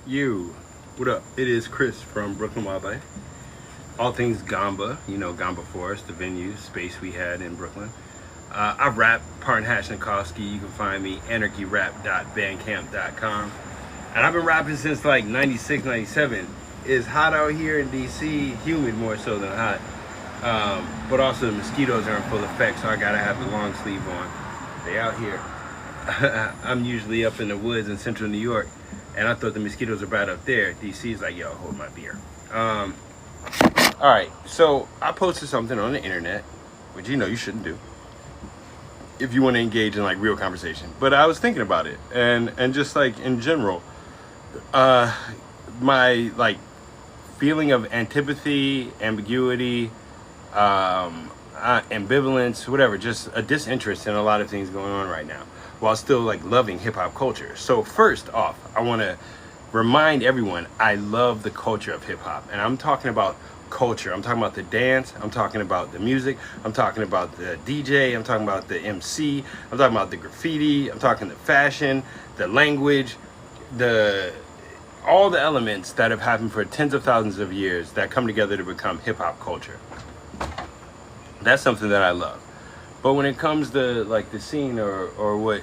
You, what up? It is Chris from Brooklyn Wildlife. All things Gamba, you know, Gamba Forest, the venue, space we had in Brooklyn. I rap, Parn Hashnikowski. You can find me, anarchyrap.bandcamp.com. And I've been rapping since like 96, 97. It's hot out here in DC, humid more so than hot. But also the mosquitoes are in full effect, so I gotta have the long sleeve on. They out here. I'm usually up in the woods in central New York, and I thought the mosquitoes were bad up there. DC's like, yo, hold my beer. All right, so I posted something on the internet, which you know you shouldn't do if you want to engage in like real conversation. But I was thinking about it, and just like in general, my like feeling of antipathy, ambiguity, ambivalence, whatever, just a disinterest in a lot of things going on right now, while still like loving hip hop culture. So first off, I want to remind everyone I love the culture of hip hop, and I'm talking about culture. I'm talking about the dance, I'm talking about the music, I'm talking about the DJ, I'm talking about the MC, I'm talking about the graffiti, I'm talking the fashion, the language, all the elements that have happened for tens of thousands of years that come together to become hip hop culture. That's something that I love. But when it comes to like the scene or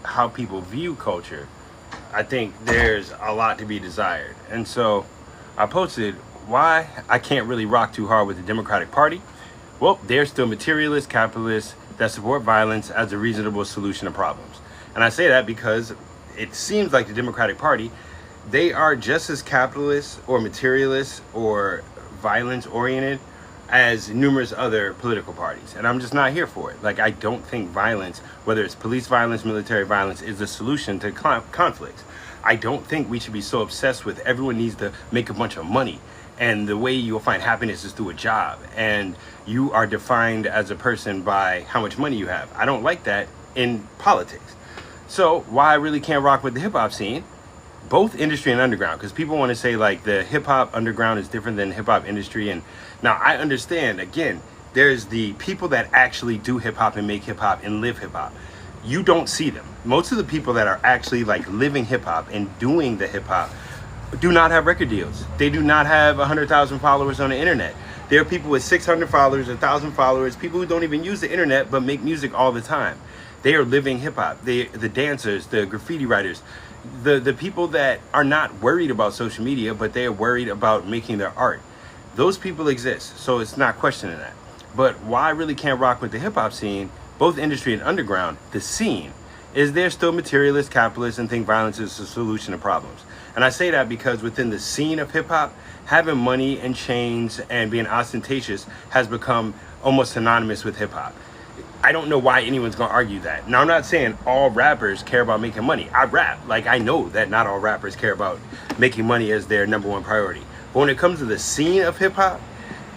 how people view culture, I think there's a lot to be desired. And so I posted why I can't really rock too hard with the Democratic Party. Well, they're still materialist capitalists that support violence as a reasonable solution to problems. And I say that because it seems like the Democratic Party, they are just as capitalist or materialist or violence oriented as numerous other political parties. And I'm just not here for it. Like, I don't think violence, whether it's police violence, military violence, is the solution to conflicts. I don't think we should be so obsessed with everyone needs to make a bunch of money, and the way you'll find happiness is through a job, and you are defined as a person by how much money you have. I don't like that in politics. So why I really can't rock with the hip hop scene, both industry and underground, because people want to say like the hip hop underground is different than hip hop industry. And now I understand, again, there's the people that actually do hip hop and make hip hop and live hip hop. You don't see them. Most of the people that are actually like living hip hop and doing the hip hop do not have record deals. They do not have 100,000 followers on the internet. There are people with 600 followers, 1,000 followers, people who don't even use the internet but make music all the time. They are living hip hop. The dancers, the graffiti writers, the people that are not worried about social media, but they are worried about making their art. Those people exist, so it's not questioning that. But why I really can't rock with the hip hop scene, both industry and underground, the scene, is they're still materialist capitalists and think violence is the solution to problems. And I say that because within the scene of hip hop, having money and chains and being ostentatious has become almost synonymous with hip hop. I don't know why anyone's gonna argue that. Now, I'm not saying all rappers care about making money. I rap, like I know that not all rappers care about making money as their number one priority. But when it comes to the scene of hip hop,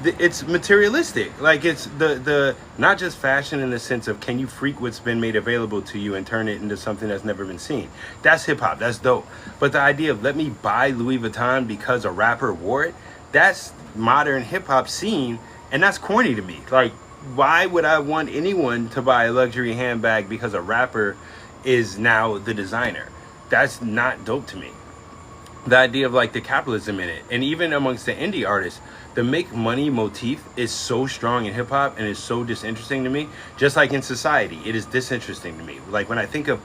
it's materialistic. Like it's the not just fashion in the sense of can you freak what's been made available to you and turn it into something that's never been seen. That's hip hop, that's dope. But the idea of let me buy Louis Vuitton because a rapper wore it, that's modern hip hop scene, and that's corny to me. Like, why would I want anyone to buy a luxury handbag because a rapper is now the designer? That's not dope to me. The idea of like the capitalism in it, and even amongst the indie artists, the make money motif is so strong in hip hop and is so disinteresting to me. Just like in society, it is disinteresting to me. Like when I think of,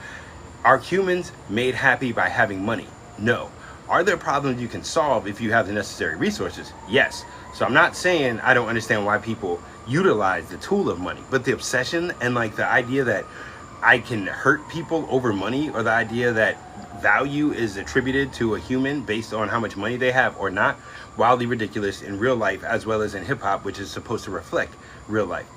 are humans made happy by having money? No. Are there problems you can solve if you have the necessary resources? Yes. So I'm not saying I don't understand why people utilize the tool of money, but the obsession and like the idea that I can hurt people over money, or the idea that value is attributed to a human based on how much money they have or not, wildly ridiculous in real life as well as in hip hop, which is supposed to reflect real life.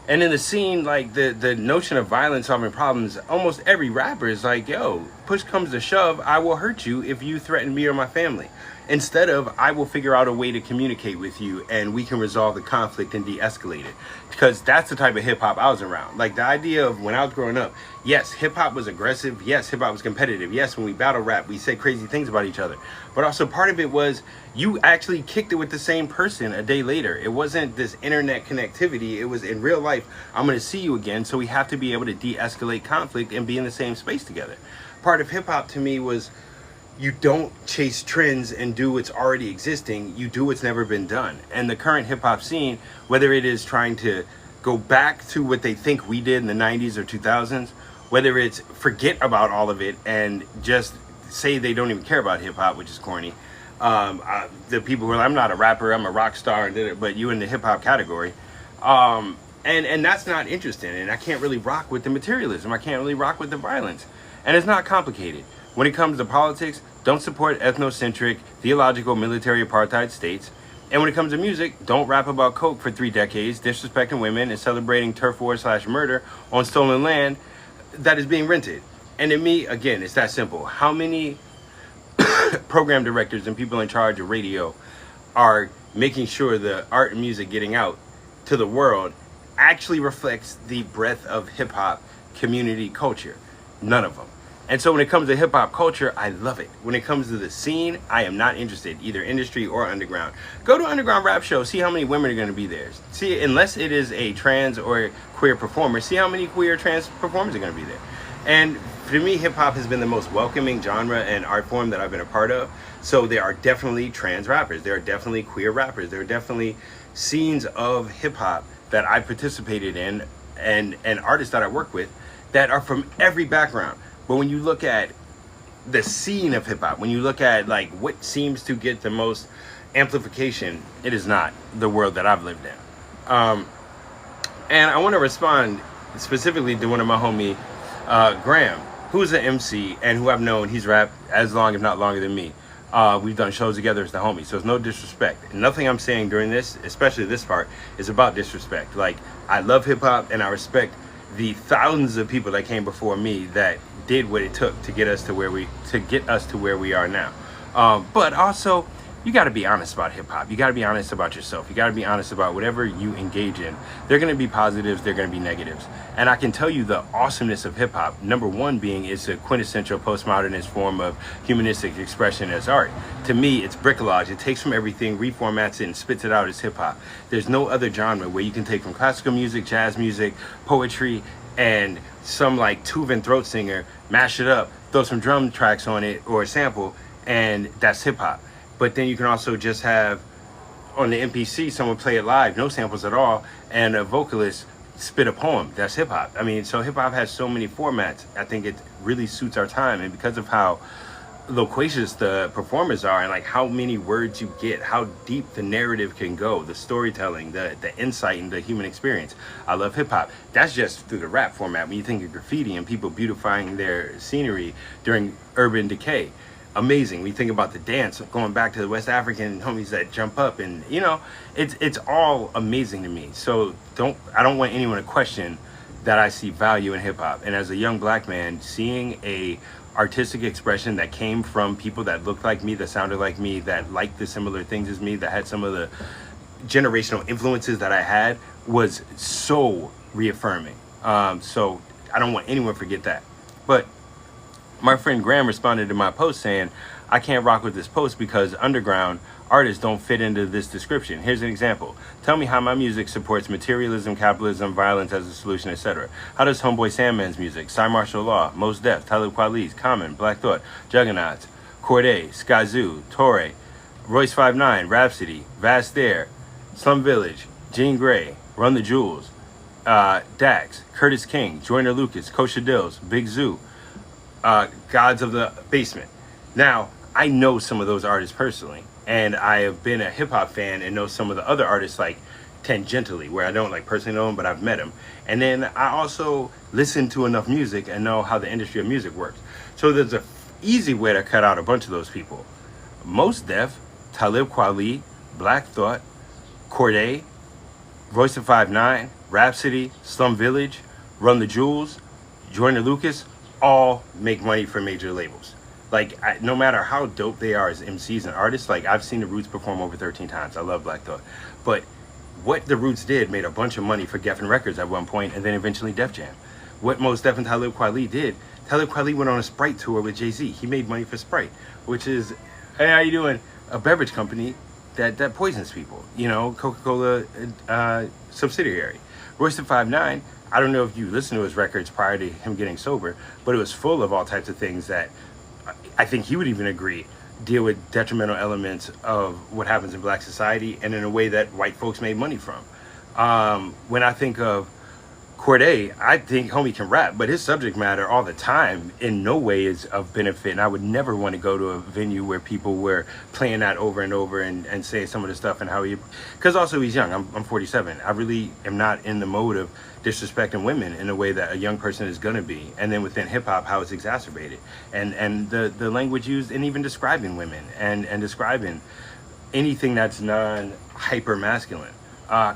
And in the scene, like the notion of violence solving problems, almost every rapper is like, yo, push comes to shove, I will hurt you if you threaten me or my family. Instead of, I will figure out a way to communicate with you and we can resolve the conflict and de-escalate it. Because that's the type of hip hop I was around. Like the idea of when I was growing up, yes, hip hop was aggressive. Yes, hip hop was competitive. Yes, when we battle rap, we said crazy things about each other. But also part of it was you actually kicked it with the same person a day later. It wasn't this internet connectivity. It was in real life, I'm going to see you again. So we have to be able to de-escalate conflict and be in the same space together. Part of hip hop to me was you don't chase trends and do what's already existing. You do what's never been done. And the current hip hop scene, whether it is trying to go back to what they think we did in the 90s or 2000s, whether it's forget about all of it and just say they don't even care about hip hop, which is corny. The people who are, I'm not a rapper, I'm a rock star, but you in the hip hop category. And that's not interesting. And I can't really rock with the materialism. I can't really rock with the violence. And it's not complicated. When it comes to politics, don't support ethnocentric, theological, military apartheid states. And when it comes to music, don't rap about coke for 3 decades, disrespecting women and celebrating turf war / murder on stolen land that is being rented. And to me, again, it's that simple. How many program directors and people in charge of radio are making sure the art and music getting out to the world actually reflects the breadth of hip-hop community culture? None of them. And so when it comes to hip-hop culture, I love it. When it comes to the scene, I am not interested, either industry or underground. Go to underground rap shows, see how many women are going to be there. See, unless it is a trans or queer performer, see how many queer trans performers are going to be there. And for me, hip-hop has been the most welcoming genre and art form that I've been a part of. So there are definitely trans rappers. There are definitely queer rappers. There are definitely scenes of hip-hop that I participated in and artists that I work with that are from every background. But when you look at the scene of hip-hop, when you look at like what seems to get the most amplification, it is not the world that I've lived in. And I want to respond specifically to one of my homie, Graham, who's an MC and who I've known. He's rapped as long, if not longer than me. We've done shows together as the homie, so it's no disrespect. Nothing I'm saying during this, especially this part, is about disrespect. Like, I love hip-hop and I respect the thousands of people that came before me that did what it took to get us to where we are now. But also, you got to be honest about hip-hop. You got to be honest about yourself. You got to be honest about whatever you engage in. There are going to be positives, there are going to be negatives. And I can tell you the awesomeness of hip-hop, number one being it's a quintessential postmodernist form of humanistic expression as art. To me, it's bricolage. It takes from everything, reformats it, and spits it out as hip-hop. There's no other genre where you can take from classical music, jazz music, poetry, and some like Tuvan throat singer, mash it up, throw some drum tracks on it or a sample, and that's hip-hop. But then you can also just have on the MPC someone play it live, no samples at all, and a vocalist spit a poem. That's hip hop. I mean, so hip hop has so many formats. I think it really suits our time, and because of how loquacious the performers are and like how many words you get, how deep the narrative can go, the storytelling, the insight and the human experience. I love hip hop. That's just through the rap format. When you think of graffiti and people beautifying their scenery during urban decay, amazing. When you think about the dance, going back to the West African homies that jump up, and you know, it's all amazing to me. So I don't want anyone to question that I see value in hip hop. And as a young black man, seeing a artistic expression that came from people that looked like me, that sounded like me, that liked the similar things as me, that had some of the generational influences that I had, was so reaffirming. So I don't want anyone to forget that. But my friend Graham responded to my post saying, I can't rock with this post because underground artists don't fit into this description. Here's an example. Tell me how my music supports materialism, capitalism, violence as a solution, etc. How does Homeboy Sandman's music, Cy Martial Law, Mos Def, Talib Kweli's, Common, Black Thought, Juggernauts, Corday, Skyzoo, Torre, Royce 5'9", Rhapsody, Vast Air, Slum Village, Jean Grey, Run the Jewels, Dax, Curtis King, Joyner Lucas, Kosher Dills, Big Zoo, Gods of the Basement. Now, I know some of those artists personally, and I have been a hip-hop fan and know some of the other artists like tangentially, where I don't like personally know them, but I've met them. And then I also listen to enough music and know how the industry of music works. So there's a easy way to cut out a bunch of those people. Mos Def, Talib Kweli, Black Thought, Corday, Royce the 5'9", Rhapsody, Slum Village, Run the Jewels, Joyner Lucas, all make money for major labels. Like, no matter how dope they are as MCs and artists, like, I've seen the Roots perform over 13 times. I love Black Thought. But what the Roots did made a bunch of money for Geffen Records at one point, and then eventually Def Jam. What Mos Def and Talib Kweli did, Talib Kweli went on a Sprite tour with Jay-Z. He made money for Sprite, which is, hey, how you doing? A beverage company that poisons people. You know, Coca-Cola subsidiary. Royce the 5'9", I don't know if you listened to his records prior to him getting sober, but it was full of all types of things that I think he would even agree, deal with detrimental elements of what happens in black society and in a way that white folks made money from. When I think of Corday, I think homie can rap, but his subject matter all the time in no way is of benefit. And I would never want to go to a venue where people were playing that over and over and saying some of the stuff and how he, because also he's young. I'm 47. I really am not in the mode of disrespecting women in a way that a young person is going to be. And then within hip hop, how it's exacerbated and the language used in even describing women and describing anything that's non-hyper masculine.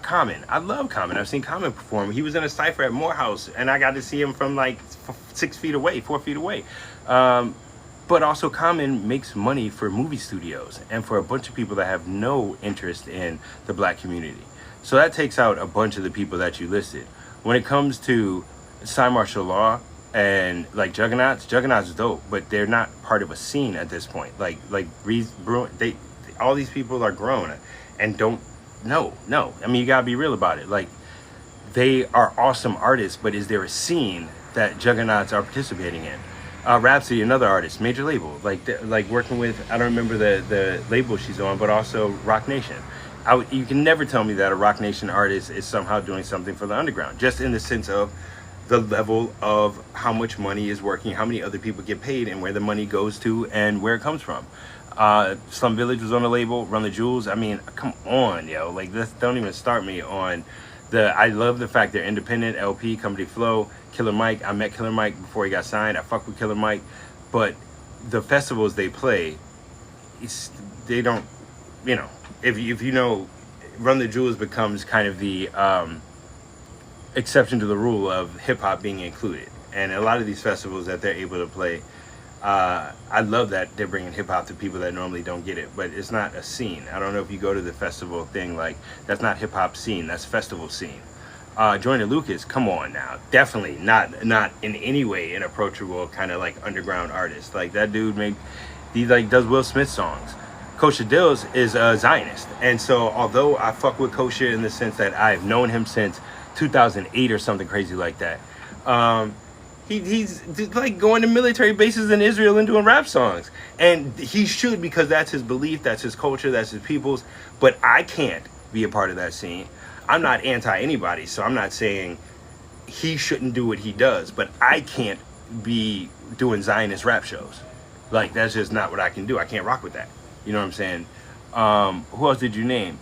Common. I love Common. I've seen Common perform. He was in a cypher at Morehouse, and I got to see him from like 6 feet away, 4 feet away. But also Common makes money for movie studios and for a bunch of people that have no interest in the black community. So that takes out a bunch of the people that you listed. When it comes to Cy Martial Law and like Juggernauts is dope, but they're not part of a scene at this point. Like Reese Bruin, all these people are grown and don't. No. I mean, you gotta be real about it. Like, they are awesome artists, but is there a scene that Juggernauts are participating in? Rhapsody, another artist, major label, like working with, I don't remember the label she's on, but also Rock Nation. You can never tell me that a Rock Nation artist is somehow doing something for the underground, just in the sense of the level of how much money is working, how many other people get paid, and where the money goes to, and where it comes from. Slum Village was on the label, Run the Jewels. I mean, come on, yo. Like, this, don't even start me on I love the fact they're independent, LP, Company Flow, Killer Mike. I met Killer Mike before he got signed. I fuck with Killer Mike. But the festivals they play, they don't, you know, if you know, Run the Jewels becomes kind of the exception to the rule of hip hop being included. And a lot of these festivals that they're able to play, I love that they're bringing hip hop to people that normally don't get it, but it's not a scene. I don't know if you go to the festival thing, like, that's not hip hop scene, that's festival scene. Joyner Lucas, come on now, definitely not in any way an approachable kind of like underground artist. Like, that dude he like does Will Smith songs. Kosher Dills is a Zionist, and so although I fuck with Kosher in the sense that I've known him since 2008 or something crazy like that, he's like going to military bases in Israel and doing rap songs. And he should, because that's his belief, that's his culture, that's his people's. But I can't be a part of that scene. I'm not anti anybody, so I'm not saying he shouldn't do what he does. But I can't be doing Zionist rap shows. Like, that's just not what I can do. I can't rock with that. You know what I'm saying? Who else did you name?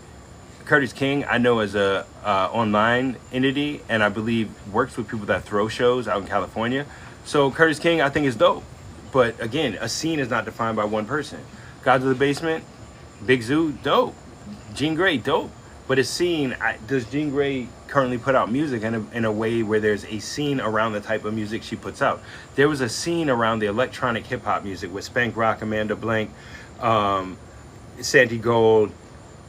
Curtis King, I know as a online entity, and I believe works with people that throw shows out in California. So Curtis King, I think, is dope. But again, a scene is not defined by one person. Gods of the Basement, Big Zoo, dope. Jean Grey, dope. But a scene, does Jean Grey currently put out music in a way where there's a scene around the type of music she puts out? There was a scene around the electronic hip hop music with Spank Rock, Amanda Blank, Santi Gold,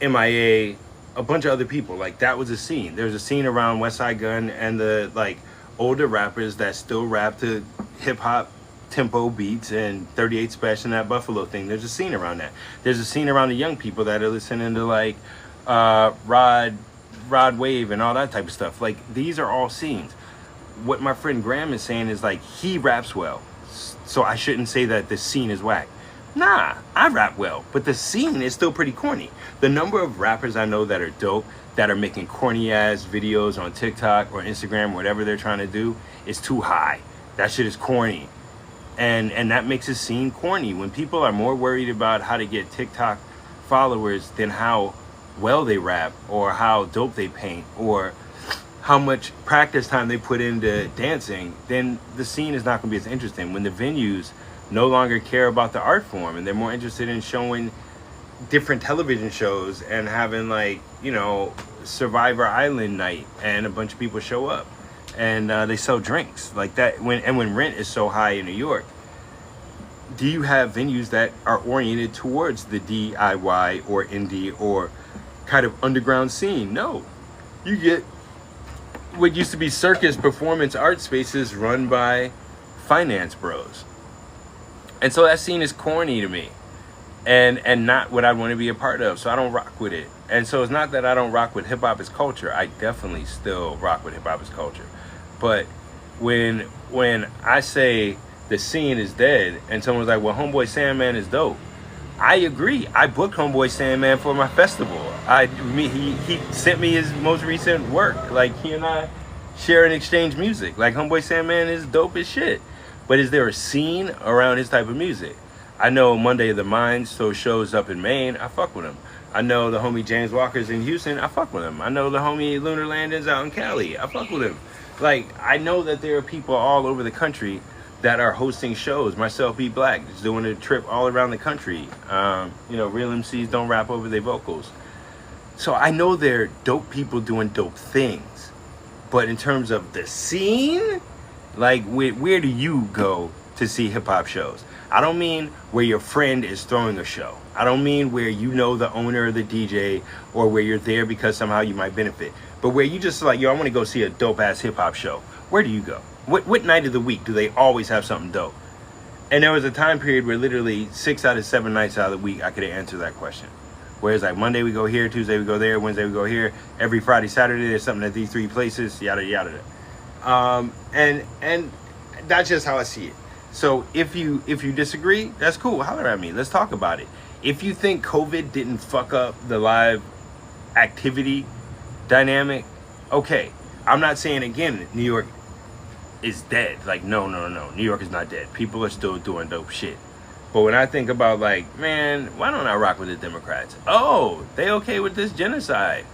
MIA, a bunch of other people. Like, that was a scene. There's a scene around West Side Gun and the like older rappers that still rap to hip hop tempo beats and 38 Special and that Buffalo thing. There's a scene around that. There's a scene around the young people that are listening to like Rod Wave and all that type of stuff. Like, these are all scenes. What my friend Graham is saying is, like, he raps well, so I shouldn't say that the scene is whack. Nah, I rap well, but the scene is still pretty corny. The number of rappers I know that are dope, that are making corny ass videos on TikTok or Instagram, whatever they're trying to do, is too high. That shit is corny. And that makes a scene corny. When people are more worried about how to get TikTok followers than how well they rap, or how dope they paint, or how much practice time they put into dancing, then the scene is not going to be as interesting. When the venues no longer care about the art form and they're more interested in showing different television shows and having, like, you know, Survivor Island night and a bunch of people show up and they sell drinks like that. When rent is so high in New York, do you have venues that are oriented towards the DIY or indie or kind of underground scene? No. You get what used to be circus performance art spaces run by finance bros. And so that scene is corny to me and not what I want to be a part of. So I don't rock with it. And so it's not that I don't rock with hip hop as culture. I definitely still rock with hip hop as culture. But when I say the scene is dead, and someone's like, well, Homeboy Sandman is dope. I agree. I booked Homeboy Sandman for my festival. He sent me his most recent work. Like, he and I share and exchange music. Like, Homeboy Sandman is dope as shit. But is there a scene around his type of music? I know Monday of the Mind still shows up in Maine. I fuck with him. I know the homie James Walker's in Houston. I fuck with him. I know the homie Lunar Landon's out in Cali. I fuck with him. Like, I know that there are people all over the country that are hosting shows. Myself Be Black is doing a trip all around the country. You know, real MCs don't rap over their vocals. So I know they're dope people doing dope things. But in terms of the scene, like, where do you go to see hip-hop shows? I don't mean where your friend is throwing a show. I don't mean where you know the owner or the DJ, or where you're there because somehow you might benefit. But where you just like, yo, I want to go see a dope-ass hip-hop show. Where do you go? What night of the week do they always have something dope? And there was a time period where literally 6 out of 7 nights out of the week, I could answer that question. Whereas like Monday we go here, Tuesday we go there, Wednesday we go here. Every Friday, Saturday, there's something at these 3 places, yada, yada. And that's just how I see it. So if you disagree, that's cool. Holler at me. Let's talk about it. If you think COVID didn't fuck up the live activity dynamic, okay. I'm not saying, again, New York is dead. Like, no. New York is not dead. People are still doing dope shit. But when I think about, like, man, why don't I rock with the Democrats? Oh, they okay with this genocide.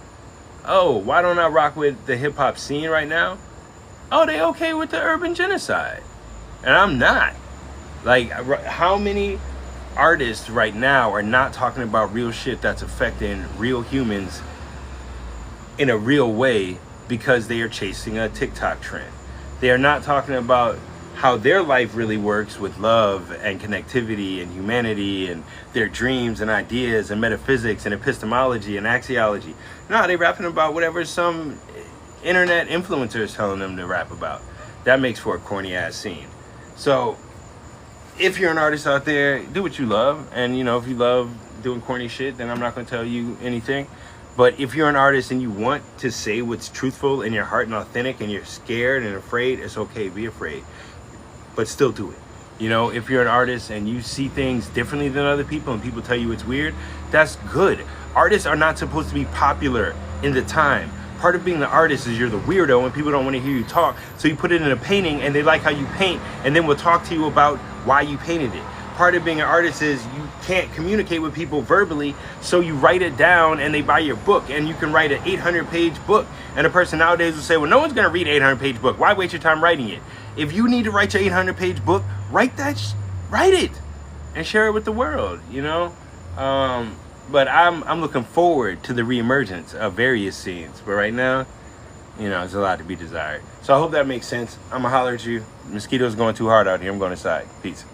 Oh, why don't I rock with the hip-hop scene right now? Oh, they okay with the urban genocide. And I'm not. Like, how many artists right now are not talking about real shit that's affecting real humans in a real way because they are chasing a TikTok trend? They are not talking about how their life really works with love and connectivity and humanity and their dreams and ideas and metaphysics and epistemology and axiology. No, they're rapping about whatever some internet influencer is telling them to rap about. That makes for a corny ass scene. So if you're an artist out there, do what you love. And, you know, if you love doing corny shit, then I'm not going to tell you anything. But if you're an artist and you want to say what's truthful in your heart and authentic, and you're scared and afraid, it's okay, be afraid. But still do it. You know, if you're an artist and you see things differently than other people and people tell you it's weird, that's good. Artists are not supposed to be popular in the time. Part of being the artist is you're the weirdo and people don't want to hear you talk. So you put it in a painting and they like how you paint, and then we'll talk to you about why you painted it. Part of being an artist is you can't communicate with people verbally, so you write it down and they buy your book, and you can write an 800-page book. And a person nowadays will say, well, no one's going to read an 800-page book. Why waste your time writing it? If you need to write your 800-page book, write it and share it with the world, you know? But I'm looking forward to the reemergence of various scenes. But right now, you know, there's a lot to be desired. So I hope that makes sense. I'm going to holler at you. Mosquitoes going too hard out here. I'm going inside. Peace.